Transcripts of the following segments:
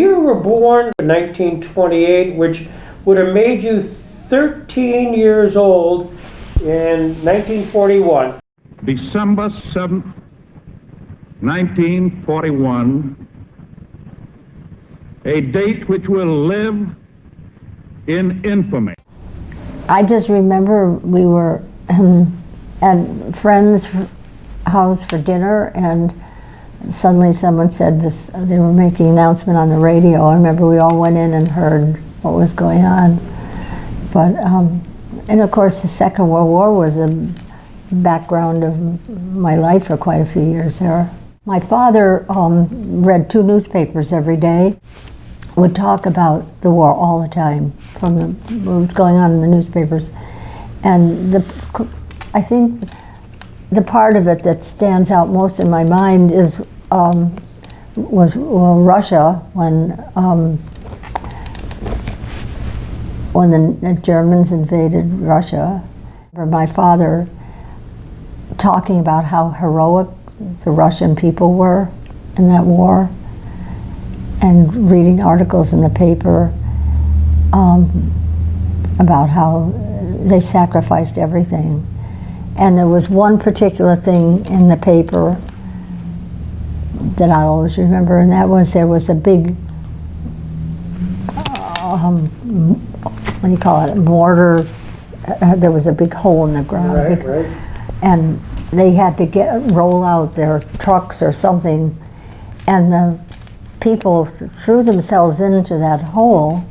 You were born in 1928, which would have made you 13 years old in 1941. December 7th, 1941, a date which will live in infamy. I just remember we were at a friend's house for dinner, and suddenly someone said this, they were making an announcement on the radio. I remember we all went in and heard what was going on. But, and of course the Second World War was a background of my life for quite a few years there. My father read 2 newspapers every day, would talk about the war all the time, from what was going on in the newspapers. And I think the part of it that stands out most in my mind is was Russia, when the Germans invaded Russia. My father talking about how heroic the Russian people were in that war, and reading articles in the paper about how they sacrificed everything. And there was one particular thing in the paper that I always remember, and that was there was a big, what do you call it, mortar. There was a big hole in the ground. Right. And they had to roll out their trucks or something, and the people threw themselves into that hole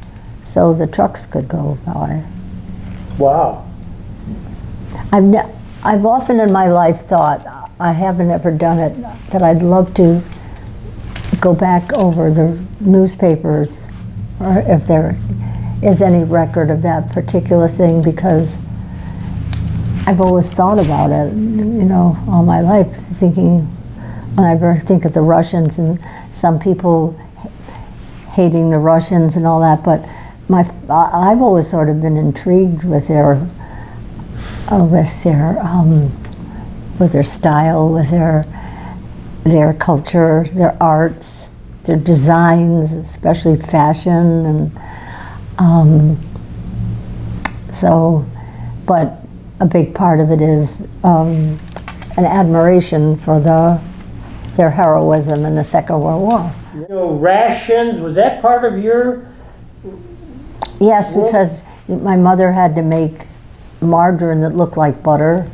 so the trucks could go by. Wow. I've often in my life thought, I haven't ever done it, that I'd love to go back over the newspapers, or if there is any record of that particular thing, because I've always thought about it, you know, all my life, thinking, whenever I think of the Russians and some people hating the Russians and all that, but I've always sort of been intrigued with their style, with their culture, their arts, their designs, especially fashion, and but a big part of it is an admiration for their heroism in the Second World War. You know, rations, was that part of your? Yes, because my mother had to make margarine that looked like butter,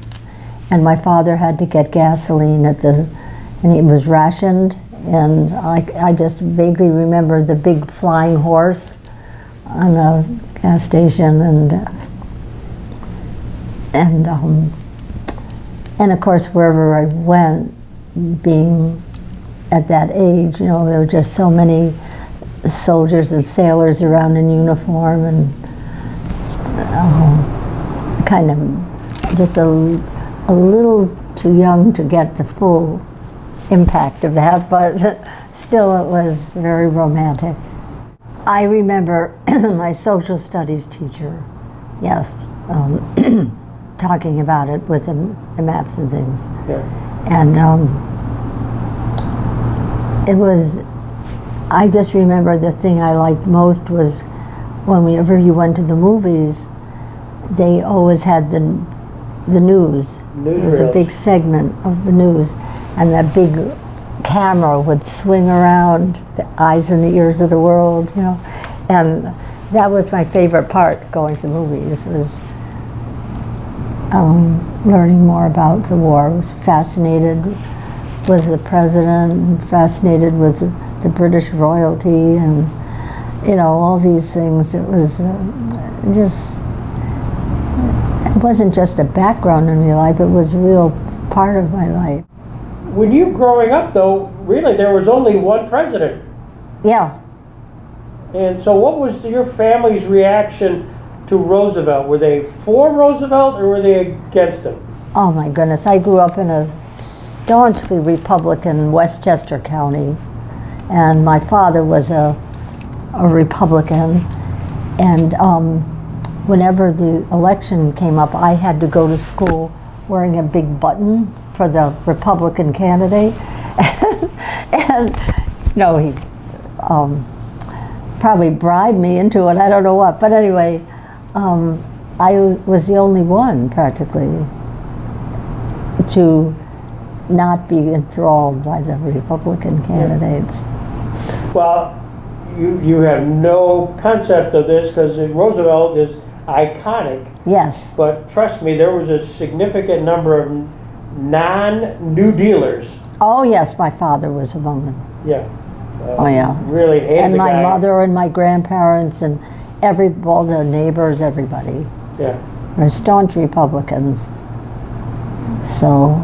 and my father had to get gasoline and it was rationed, and I just vaguely remember the big flying horse on the gas station, and of course wherever I went, being at that age, you know, there were just so many soldiers and sailors around in uniform, and kind of just a little too young to get the full impact of that, but still it was very romantic. I remember my social studies teacher, yes, talking about it with the maps and things. Yeah. And I just remember the thing I liked most was whenever you went to the movies, they always had the news. There was a big segment of the news, and that big camera would swing around, the eyes and the ears of the world, you know. And that was my favorite part, going to the movies, was learning more about the war. I was fascinated with the president, fascinated with the British royalty, and, you know, all these things. It was it wasn't just a background in your life, it was a real part of my life. When you growing up, though, really there was only one president. Yeah. And so what was your family's reaction to Roosevelt? Were they for Roosevelt or were they against him? Oh my goodness, I grew up in a staunchly Republican Westchester County, and my father was a Republican, and whenever the election came up, I had to go to school wearing a big button for the Republican candidate. And no, probably bribed me into it, I don't know what. But anyway, I was the only one practically to not be enthralled by the Republican candidates. Well, you have no concept of this because Roosevelt is iconic, Yes. but trust me, there was a significant number of non-New Dealers. Oh yes, my father was among them. Yeah. Oh yeah. Really hated And the my guy. mother and my grandparents and all the neighbors, everybody Yeah. were staunch Republicans. So,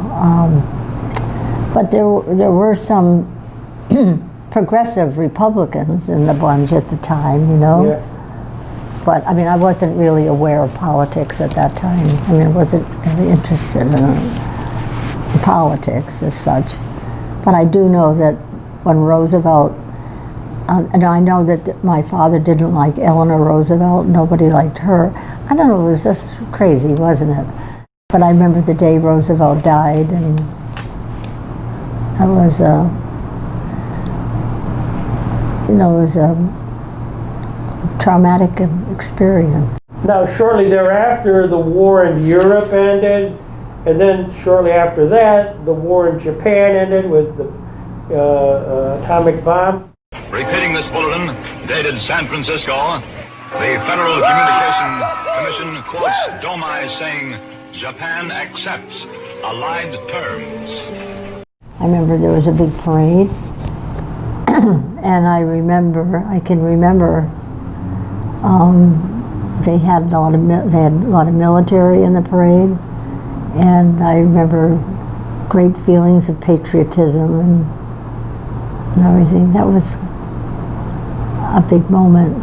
but there were some progressive Republicans in the bunch at the time, you know. Yeah. But I mean, I wasn't really aware of politics at that time. I mean, I wasn't really interested in politics as such. But I do know that when Roosevelt, and I know that my father didn't like Eleanor Roosevelt. Nobody liked her. I don't know. It was just crazy, wasn't it? But I remember the day Roosevelt died, and that was it was a traumatic experience. Now, shortly thereafter, the war in Europe ended, and then shortly after that, the war in Japan ended with the atomic bomb. Repeating this bulletin, dated San Francisco, the Federal Communications Commission quotes Domai saying, "Japan accepts allied terms." I remember there was a big parade, and I can remember they had a lot of military in the parade, and I remember great feelings of patriotism and everything. That was a big moment.